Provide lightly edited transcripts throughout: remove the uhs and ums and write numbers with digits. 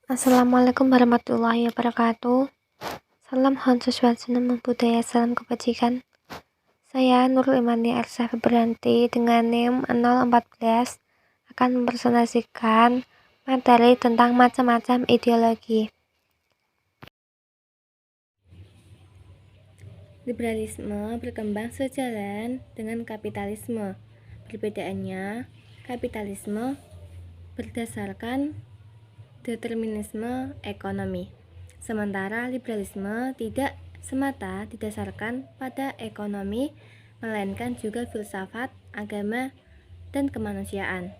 Assalamualaikum warahmatullahi wabarakatuh. Salam Hansuswatsu Namo Buddhaya, salam kebajikan. Saya Nurul Imani Elsa Febrianti dengan NIM 014 akan mempresentasikan materi tentang macam-macam ideologi. Liberalisme berkembang sejalan dengan kapitalisme. Perbedaannya, kapitalisme berdasarkan determinisme ekonomi, sementara liberalisme tidak semata didasarkan pada ekonomi, melainkan juga filsafat, agama, dan kemanusiaan.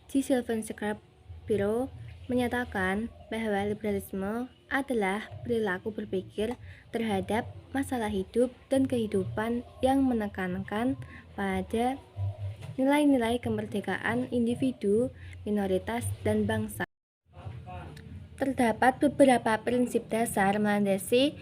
G. Sylvan Shapiro menyatakan bahwa liberalisme adalah perilaku berpikir terhadap masalah hidup dan kehidupan yang menekankan pada nilai-nilai kemerdekaan individu, minoritas, dan bangsa. Terdapat beberapa prinsip dasar melandasi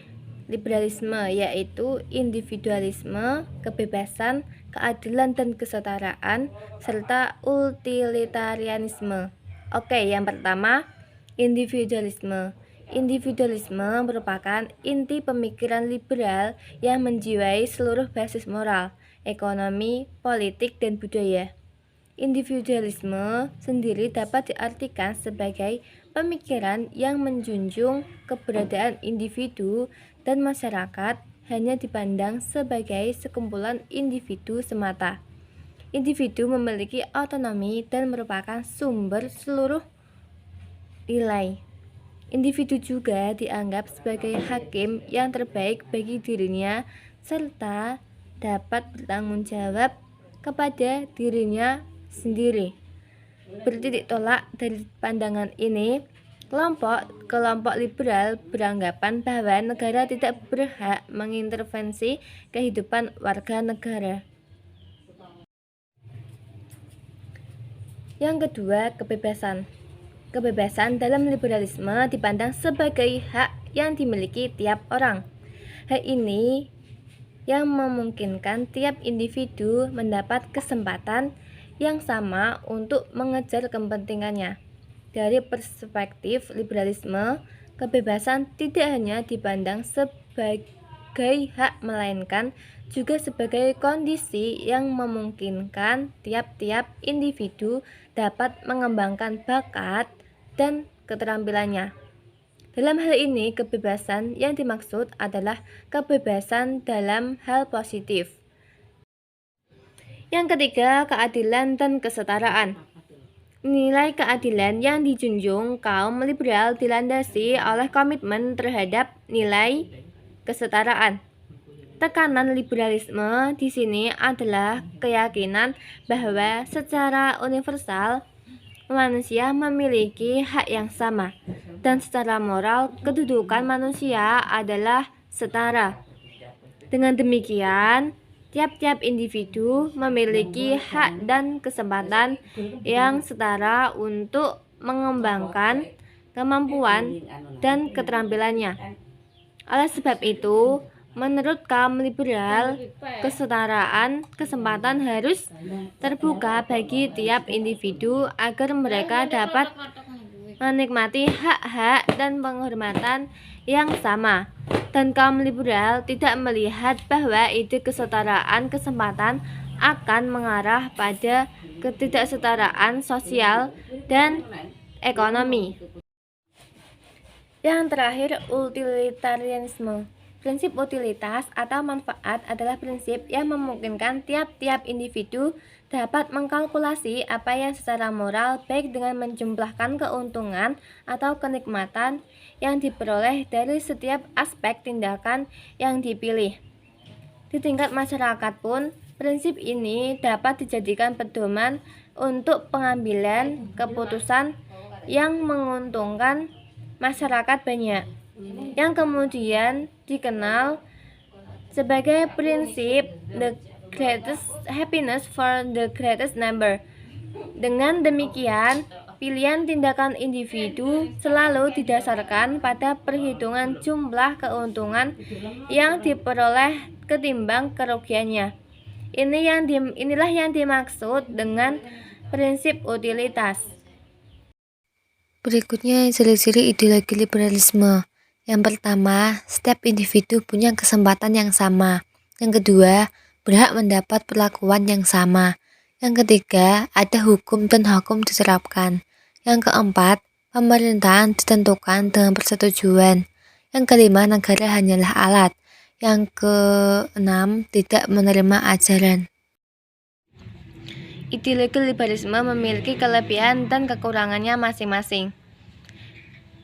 liberalisme, yaitu individualisme, kebebasan, keadilan dan kesetaraan, serta utilitarianisme. Oke, yang pertama, individualisme. Individualisme merupakan inti pemikiran liberal yang menjiwai seluruh basis moral, ekonomi, politik, dan budaya. Individualisme sendiri dapat diartikan sebagai pemikiran yang menjunjung keberadaan individu dan masyarakat hanya dipandang sebagai sekumpulan individu semata. Individu memiliki otonomi dan merupakan sumber seluruh nilai. Individu juga dianggap sebagai hakim yang terbaik bagi dirinya serta dapat bertanggung jawab kepada dirinya sendiri. Bertitik tolak dari pandangan ini, kelompok liberal beranggapan bahwa negara tidak berhak mengintervensi kehidupan warga negara. Yang kedua, kebebasan. Kebebasan dalam liberalisme dipandang sebagai hak yang dimiliki tiap orang. Hak ini yang memungkinkan tiap individu mendapat kesempatan yang sama untuk mengejar kepentingannya. Dari perspektif liberalisme, kebebasan tidak hanya dipandang sebagai hak, melainkan juga sebagai kondisi yang memungkinkan tiap-tiap individu dapat mengembangkan bakat dan keterampilannya. Dalam hal ini, kebebasan yang dimaksud adalah kebebasan dalam hal positif. Yang ketiga, keadilan dan kesetaraan. Nilai keadilan yang dijunjung kaum liberal dilandasi oleh komitmen terhadap nilai kesetaraan. Tekanan liberalisme di sini adalah keyakinan bahwa secara universal manusia memiliki hak yang sama, dan secara moral kedudukan manusia adalah setara. Dengan demikian, tiap-tiap individu memiliki hak dan kesempatan yang setara untuk mengembangkan kemampuan dan keterampilannya. Oleh sebab itu, menurut kaum liberal, kesetaraan kesempatan harus terbuka bagi tiap individu agar mereka dapat menikmati hak-hak dan penghormatan yang sama. Dan kaum liberal tidak melihat bahwa ide kesetaraan kesempatan akan mengarah pada ketidaksetaraan sosial dan ekonomi. Yang terakhir, utilitarianisme. Prinsip utilitas atau manfaat adalah prinsip yang memungkinkan tiap-tiap individu dapat mengkalkulasi apa yang secara moral baik dengan menjumlahkan keuntungan atau kenikmatan yang diperoleh dari setiap aspek tindakan yang dipilih. Di tingkat masyarakat pun, prinsip ini dapat dijadikan pedoman untuk pengambilan keputusan yang menguntungkan masyarakat banyak, yang kemudian dikenal sebagai prinsip the greatest happiness for the greatest number. Dengan demikian, pilihan tindakan individu selalu didasarkan pada perhitungan jumlah keuntungan yang diperoleh ketimbang kerugiannya. Inilah yang dimaksud dengan prinsip utilitas. Berikutnya ciri-ciri ideologi liberalisme. Yang pertama, setiap individu punya kesempatan yang sama. Yang kedua, berhak mendapat perlakuan yang sama. Yang ketiga, ada hukum dan hukum diterapkan. Yang keempat, pemerintahan ditentukan dengan persetujuan. Yang kelima, negara hanyalah alat. Yang keenam, tidak menerima ajaran. Ideologi liberalisme memiliki kelebihan dan kekurangannya masing-masing.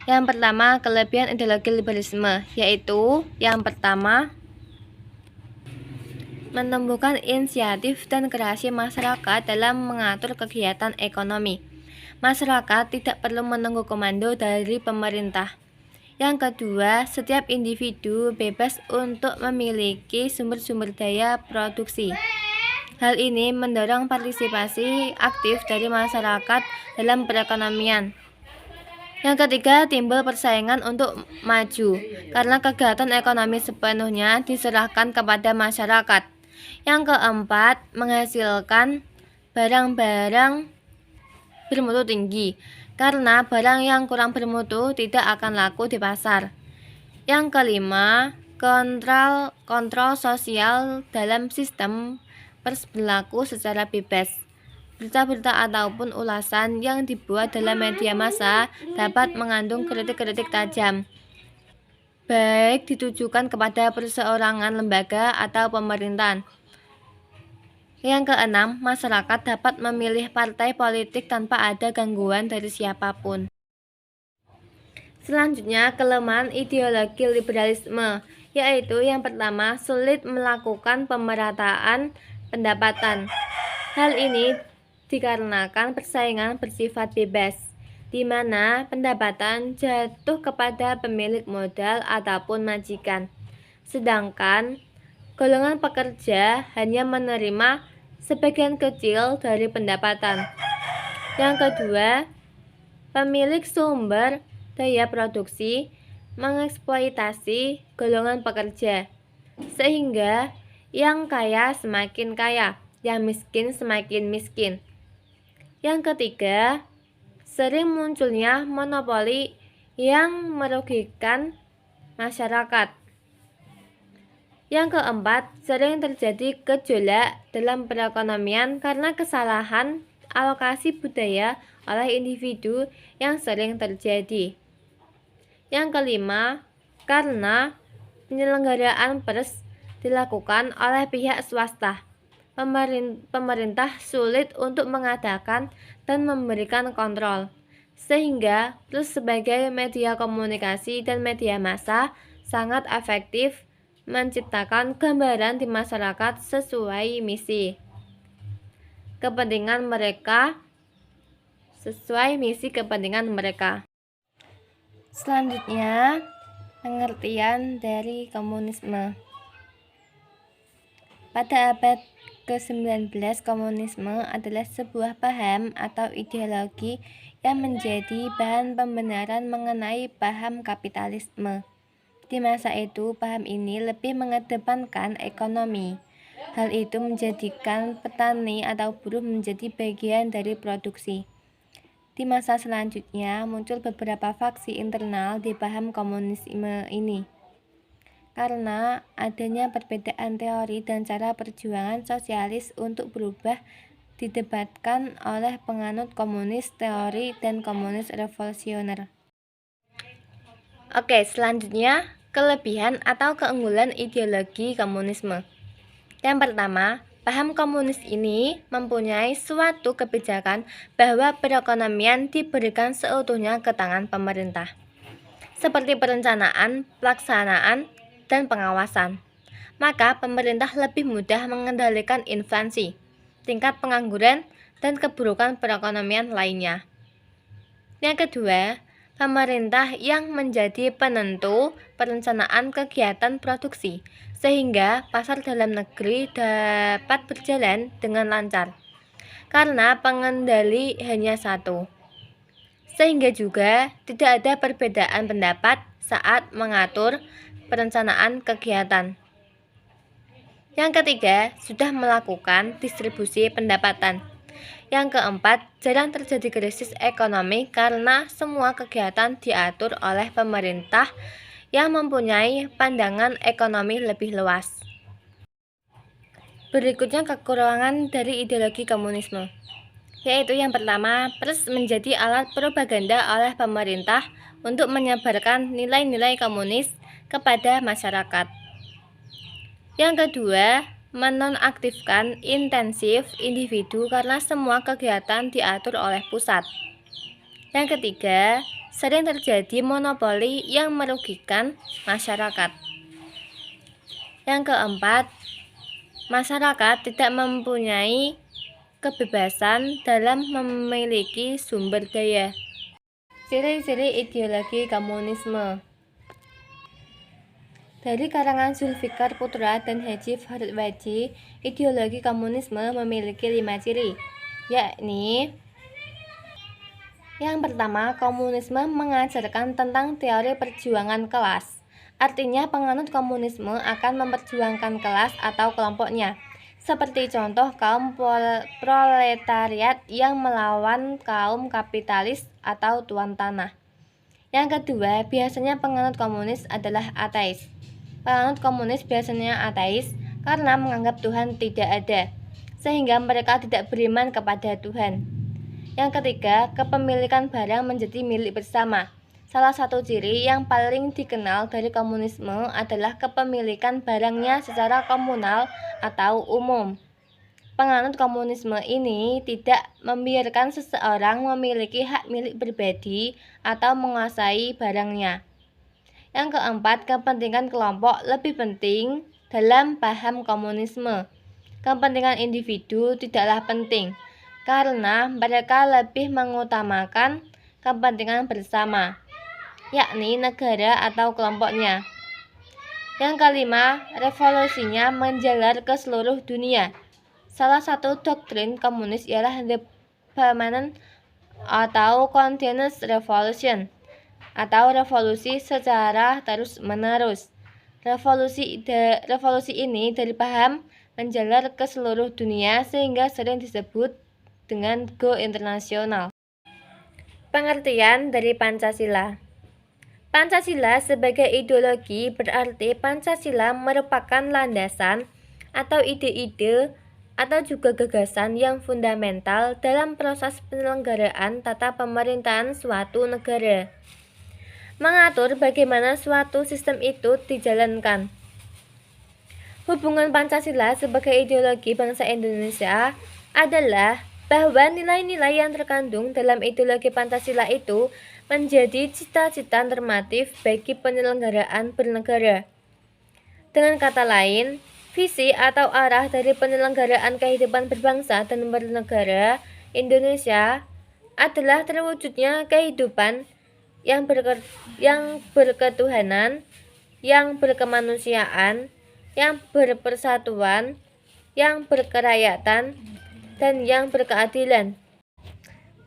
Yang pertama, kelebihan ideologi liberalisme, yaitu yang pertama, menumbuhkan inisiatif dan kreasi masyarakat dalam mengatur kegiatan ekonomi. Masyarakat tidak perlu menunggu komando dari pemerintah. Yang kedua, setiap individu bebas untuk memiliki sumber-sumber daya produksi. Hal ini mendorong partisipasi aktif dari masyarakat dalam perekonomian. Yang ketiga, timbul persaingan untuk maju, karena kegiatan ekonomi sepenuhnya diserahkan kepada masyarakat. Yang keempat, menghasilkan barang-barang bermutu tinggi, karena barang yang kurang bermutu tidak akan laku di pasar. Yang kelima, kontrol sosial dalam sistem pers berlaku secara bebas. Berita-berita ataupun ulasan yang dibuat dalam media massa dapat mengandung kritik-kritik tajam, baik ditujukan kepada perseorangan, lembaga, atau pemerintahan. Yang keenam, masyarakat dapat memilih partai politik tanpa ada gangguan dari siapapun. Selanjutnya, kelemahan ideologi liberalisme, yaitu yang pertama, sulit melakukan pemerataan pendapatan. Hal ini dikarenakan persaingan bersifat bebas, di mana pendapatan jatuh kepada pemilik modal ataupun majikan, sedangkan golongan pekerja hanya menerima sebagian kecil dari pendapatan. Yang kedua, pemilik sumber daya produksi mengeksploitasi golongan pekerja, sehingga yang kaya semakin kaya, yang miskin semakin miskin. Yang ketiga, sering munculnya monopoli yang merugikan masyarakat. Yang keempat, sering terjadi gejolak dalam perekonomian karena kesalahan alokasi budaya oleh individu yang sering terjadi. Yang kelima, karena penyelenggaraan pers dilakukan oleh pihak swasta, pemerintah sulit untuk mengadakan dan memberikan kontrol, sehingga pers sebagai media komunikasi dan media massa sangat efektif menciptakan gambaran di masyarakat sesuai misi kepentingan mereka. Selanjutnya, pengertian dari komunisme. Pada abad ke-19, komunisme adalah sebuah paham atau ideologi yang menjadi bahan pembenaran mengenai paham kapitalisme. Di masa itu, paham ini lebih mengedepankan ekonomi. Hal itu menjadikan petani atau buruh menjadi bagian dari produksi. Di masa selanjutnya, muncul beberapa faksi internal di paham komunisme ini, karena adanya perbedaan teori dan cara perjuangan sosialis untuk berubah didebatkan oleh penganut komunis teori dan komunis revolusioner. Oke, selanjutnya kelebihan atau keunggulan ideologi komunisme. Yang pertama, paham komunis ini mempunyai suatu kebijakan bahwa perekonomian diberikan seutuhnya ke tangan pemerintah, seperti perencanaan, pelaksanaan, dan pengawasan. Maka pemerintah lebih mudah mengendalikan inflasi, tingkat pengangguran, dan keburukan perekonomian lainnya. Yang kedua, pemerintah yang menjadi penentu perencanaan kegiatan produksi, sehingga pasar dalam negeri dapat berjalan dengan lancar, karena pengendali hanya satu, sehingga juga tidak ada perbedaan pendapat saat mengatur perencanaan kegiatan. Yang ketiga, sudah melakukan distribusi pendapatan. Yang keempat, jarang terjadi krisis ekonomi karena semua kegiatan diatur oleh pemerintah yang mempunyai pandangan ekonomi lebih luas. Berikutnya kekurangan dari ideologi komunisme, yaitu yang pertama, pers menjadi alat propaganda oleh pemerintah untuk menyebarkan nilai-nilai komunis kepada masyarakat. Yang kedua, menonaktifkan intensif individu karena semua kegiatan diatur oleh pusat. Yang ketiga, sering terjadi monopoli yang merugikan masyarakat. Yang keempat, masyarakat tidak mempunyai kebebasan dalam memiliki sumber daya. Ciri-ciri ideologi komunisme. Dari karangan Zulfikar Putra dan Haji Farid Waji, ideologi komunisme memiliki 5 ciri, yakni yang pertama, komunisme mengajarkan tentang teori perjuangan kelas. Artinya penganut komunisme akan memperjuangkan kelas atau kelompoknya, seperti contoh kaum proletariat yang melawan kaum kapitalis atau tuan tanah. Yang kedua, biasanya penganut komunis adalah ateis. Penganut komunis biasanya ateis karena menganggap Tuhan tidak ada, sehingga mereka tidak beriman kepada Tuhan. Yang ketiga, kepemilikan barang menjadi milik bersama. Salah satu ciri yang paling dikenal dari komunisme adalah kepemilikan barangnya secara komunal atau umum. Penganut komunisme ini tidak membiarkan seseorang memiliki hak milik pribadi atau menguasai barangnya. Yang keempat, kepentingan kelompok lebih penting dalam paham komunisme. Kepentingan individu tidaklah penting, karena mereka lebih mengutamakan kepentingan bersama, yakni negara atau kelompoknya. Yang kelima, revolusinya menjalar ke seluruh dunia. Salah satu doktrin komunis ialah the permanent atau continuous revolution, atau revolusi secara terus-menerus. Revolusi ini dari paham menjalar ke seluruh dunia sehingga sering disebut dengan go internasional. Pengertian dari Pancasila. Pancasila sebagai ideologi berarti Pancasila merupakan landasan atau ide-ide atau juga gagasan yang fundamental dalam proses penyelenggaraan tata pemerintahan suatu negara. Mengatur bagaimana suatu sistem itu dijalankan. Hubungan Pancasila sebagai ideologi bangsa Indonesia adalah bahwa nilai-nilai yang terkandung dalam ideologi Pancasila itu menjadi cita-cita normatif bagi penyelenggaraan bernegara. Dengan kata lain, visi atau arah dari penyelenggaraan kehidupan berbangsa dan bernegara Indonesia adalah terwujudnya kehidupan yang berketuhanan, yang berkemanusiaan, yang berpersatuan, yang berkerakyatan, dan yang berkeadilan.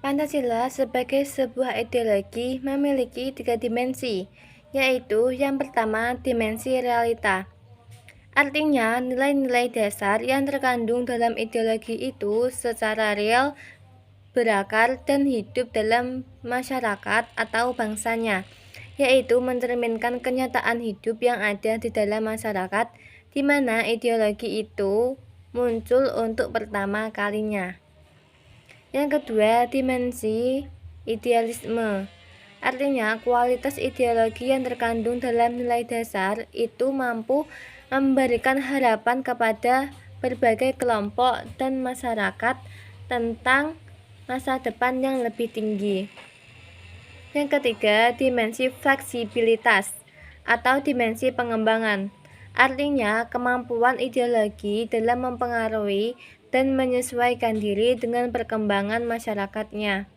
Pancasila sebagai sebuah ideologi memiliki 3 dimensi, yaitu yang pertama dimensi realita. Artinya, nilai-nilai dasar yang terkandung dalam ideologi itu secara real berakar dan hidup dalam masyarakat atau bangsanya, yaitu mencerminkan kenyataan hidup yang ada di dalam masyarakat di mana ideologi itu muncul untuk pertama kalinya. Yang kedua, dimensi idealisme. Artinya, kualitas ideologi yang terkandung dalam nilai dasar itu mampu memberikan harapan kepada berbagai kelompok dan masyarakat tentang masa depan yang lebih tinggi. Yang ketiga, dimensi fleksibilitas atau dimensi pengembangan. Artinya, kemampuan ideologi dalam mempengaruhi dan menyesuaikan diri dengan perkembangan masyarakatnya.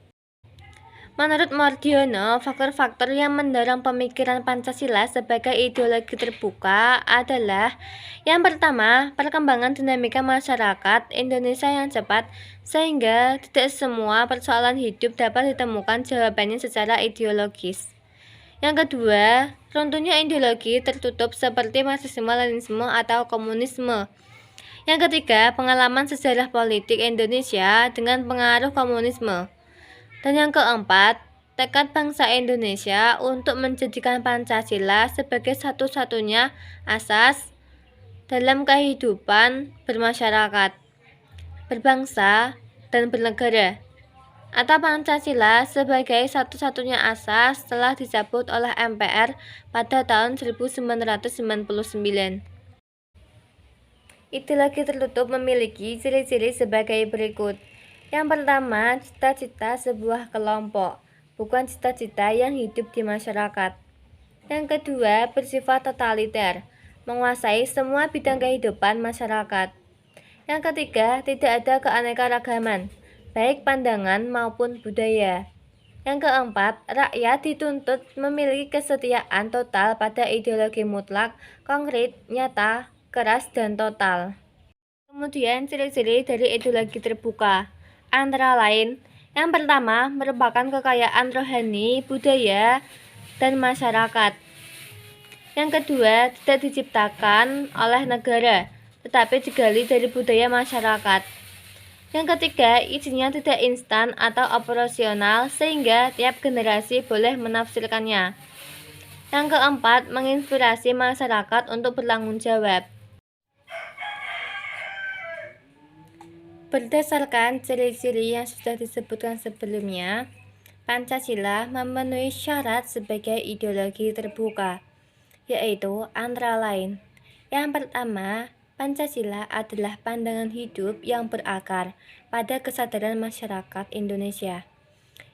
Menurut Mordiono, faktor-faktor yang mendorong pemikiran Pancasila sebagai ideologi terbuka adalah yang pertama, perkembangan dinamika masyarakat Indonesia yang cepat sehingga tidak semua persoalan hidup dapat ditemukan jawabannya secara ideologis. Yang kedua, runtuhnya ideologi tertutup seperti Marxisme, Leninisme, atau komunisme. Yang ketiga, pengalaman sejarah politik Indonesia dengan pengaruh komunisme. Dan yang keempat, tekad bangsa Indonesia untuk menjadikan Pancasila sebagai satu-satunya asas dalam kehidupan bermasyarakat, berbangsa, dan bernegara. Atau Pancasila sebagai satu-satunya asas telah dicabut oleh MPR pada tahun 1999. Ideologi tertutup memiliki ciri-ciri sebagai berikut. Yang pertama, cita-cita sebuah kelompok, bukan cita-cita yang hidup di masyarakat. Yang kedua, bersifat totaliter, menguasai semua bidang kehidupan masyarakat. Yang ketiga, tidak ada keanekaragaman, baik pandangan maupun budaya. Yang keempat, rakyat dituntut memiliki kesetiaan total pada ideologi mutlak, konkret, nyata, keras, dan total. Kemudian ciri-ciri dari ideologi terbuka, antara lain, yang pertama merupakan kekayaan rohani, budaya, dan masyarakat. Yang kedua, tidak diciptakan oleh negara, tetapi digali dari budaya masyarakat. Yang ketiga, isinya tidak instan atau operasional sehingga tiap generasi boleh menafsirkannya. Yang keempat, menginspirasi masyarakat untuk bertanggung jawab. Berdasarkan ciri-ciri yang sudah disebutkan sebelumnya, Pancasila memenuhi syarat sebagai ideologi terbuka, yaitu antara lain, yang pertama, Pancasila adalah pandangan hidup yang berakar pada kesadaran masyarakat Indonesia.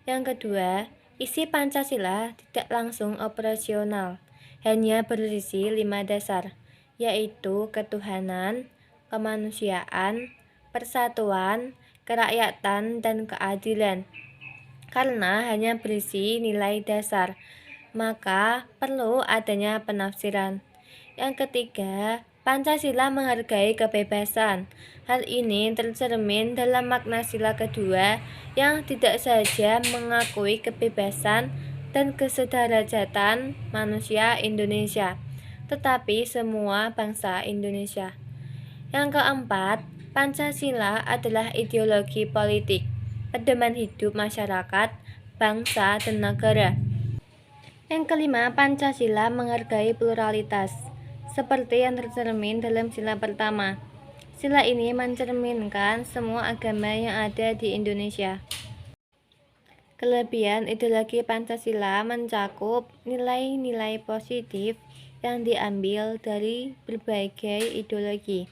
Yang kedua, isi Pancasila tidak langsung operasional, hanya berisi 5 dasar, yaitu ketuhanan, kemanusiaan, persatuan, kerakyatan, dan keadilan. Karena hanya berisi nilai dasar, maka perlu adanya penafsiran. Yang ketiga, Pancasila menghargai kebebasan. Hal ini tercermin dalam makna sila kedua yang tidak saja mengakui kebebasan dan kesederajatan manusia Indonesia, tetapi semua bangsa Indonesia. Yang keempat, Pancasila adalah ideologi politik, pedoman hidup masyarakat, bangsa, dan negara. Yang kelima, Pancasila menghargai pluralitas, seperti yang tercermin dalam sila pertama. Sila ini mencerminkan semua agama yang ada di Indonesia. Kelebihan ideologi Pancasila mencakup nilai-nilai positif yang diambil dari berbagai ideologi,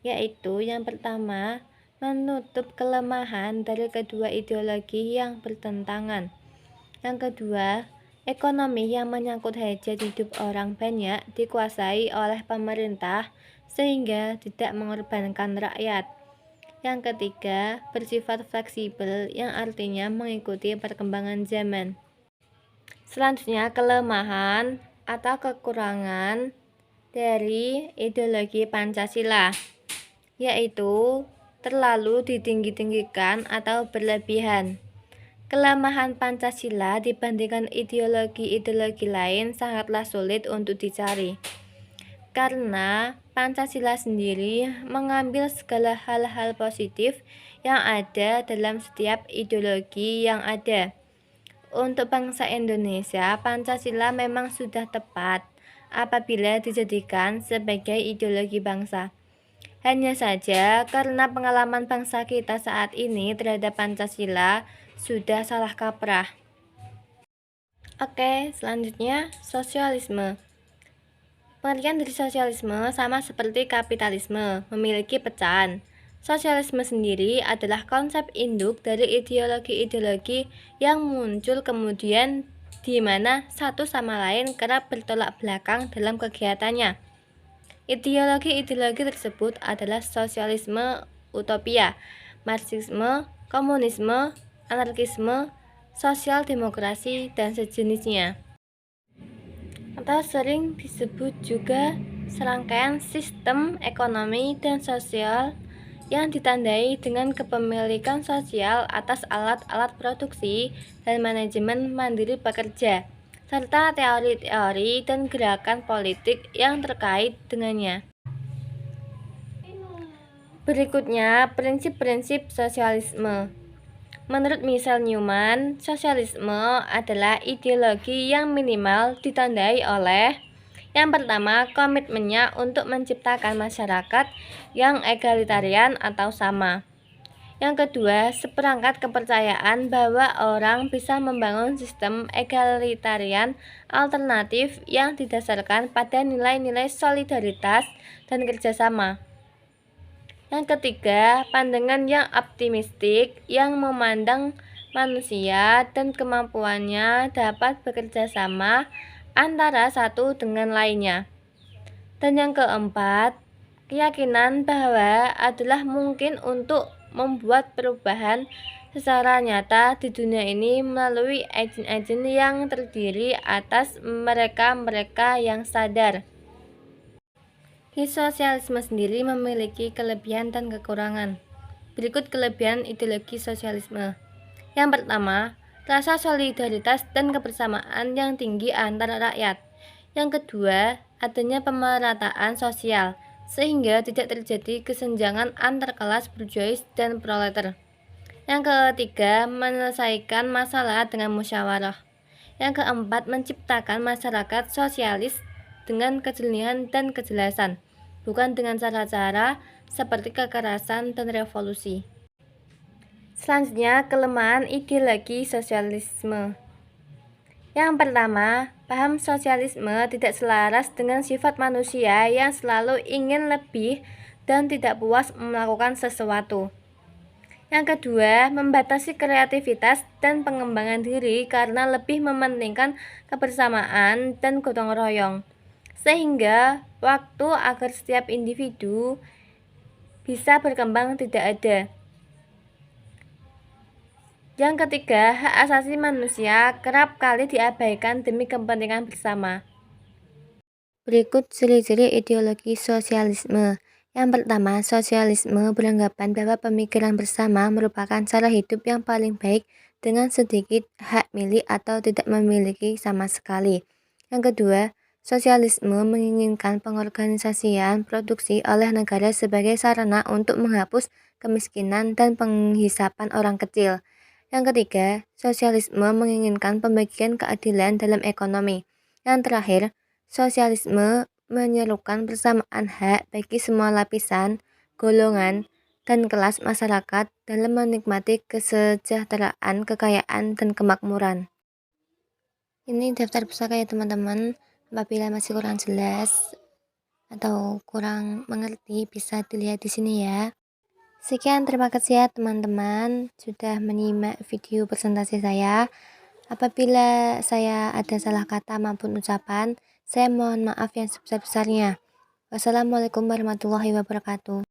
yaitu yang pertama, menutup kelemahan dari kedua ideologi yang bertentangan. Yang kedua, ekonomi yang menyangkut hajat hidup orang banyak dikuasai oleh pemerintah sehingga tidak mengorbankan rakyat. Yang ketiga, bersifat fleksibel yang artinya mengikuti perkembangan zaman. Selanjutnya, kelemahan atau kekurangan dari ideologi Pancasila, yaitu terlalu ditinggi-tinggikan atau berlebihan. Kelemahan Pancasila dibandingkan ideologi-ideologi lain sangatlah sulit untuk dicari, karena Pancasila sendiri mengambil segala hal-hal positif yang ada dalam setiap ideologi yang ada. Untuk bangsa Indonesia, Pancasila memang sudah tepat apabila dijadikan sebagai ideologi bangsa. Hanya saja karena pengalaman bangsa kita saat ini terhadap Pancasila sudah salah kaprah. Oke, selanjutnya sosialisme. Pengertian dari sosialisme sama seperti kapitalisme, memiliki pecahan. Sosialisme sendiri adalah konsep induk dari ideologi-ideologi yang muncul kemudian di mana satu sama lain kerap bertolak belakang dalam kegiatannya. Ideologi-ideologi tersebut adalah sosialisme utopia, marxisme, komunisme, anarkisme, sosial demokrasi, dan sejenisnya. Atau sering disebut juga serangkaian sistem ekonomi dan sosial yang ditandai dengan kepemilikan sosial atas alat-alat produksi dan manajemen mandiri pekerja, serta teori-teori dan gerakan politik yang terkait dengannya. Berikutnya, prinsip-prinsip sosialisme. Menurut Michel Newman, sosialisme adalah ideologi yang minimal ditandai oleh yang pertama, komitmennya untuk menciptakan masyarakat yang egalitarian atau sama. Yang kedua, seperangkat kepercayaan bahwa orang bisa membangun sistem egalitarian alternatif yang didasarkan pada nilai-nilai solidaritas dan kerjasama. Yang ketiga, pandangan yang optimistik yang memandang manusia dan kemampuannya dapat bekerja sama antara satu dengan lainnya. Dan yang keempat, keyakinan bahwa adalah mungkin untuk membuat perubahan secara nyata di dunia ini melalui agen-agen yang terdiri atas mereka-mereka yang sadar. Sosialisme sendiri memiliki kelebihan dan kekurangan. Berikut kelebihan ideologi sosialisme. Yang pertama, rasa solidaritas dan kebersamaan yang tinggi antara rakyat. Yang kedua, adanya pemerataan sosial, sehingga tidak terjadi kesenjangan antar kelas bourgeois dan proletar. Yang ketiga, menyelesaikan masalah dengan musyawarah. Yang keempat, menciptakan masyarakat sosialis dengan kejelian dan kejelasan, bukan dengan cara-cara seperti kekerasan dan revolusi. Selanjutnya, kelemahan ideologi sosialisme. Yang pertama, paham sosialisme tidak selaras dengan sifat manusia yang selalu ingin lebih dan tidak puas melakukan sesuatu. Yang kedua, membatasi kreativitas dan pengembangan diri karena lebih mementingkan kebersamaan dan gotong royong, sehingga waktu agar setiap individu bisa berkembang tidak ada. Yang ketiga, hak asasi manusia kerap kali diabaikan demi kepentingan bersama. Berikut ciri-ciri ideologi sosialisme. Yang pertama, sosialisme beranggapan bahwa pemikiran bersama merupakan cara hidup yang paling baik dengan sedikit hak milik atau tidak memiliki sama sekali. Yang kedua, sosialisme menginginkan pengorganisasian produksi oleh negara sebagai sarana untuk menghapus kemiskinan dan penghisapan orang kecil. Yang ketiga, sosialisme menginginkan pembagian keadilan dalam ekonomi. Yang terakhir, sosialisme menyerukan persamaan hak bagi semua lapisan, golongan, dan kelas masyarakat dalam menikmati kesejahteraan, kekayaan, dan kemakmuran. Ini daftar pusaka ya teman-teman. Apabila masih kurang jelas atau kurang mengerti bisa dilihat di sini ya. Sekian, terima kasih ya teman-teman sudah menyimak video presentasi saya. Apabila saya ada salah kata maupun ucapan, saya mohon maaf yang sebesar-besarnya. Wassalamualaikum warahmatullahi wabarakatuh.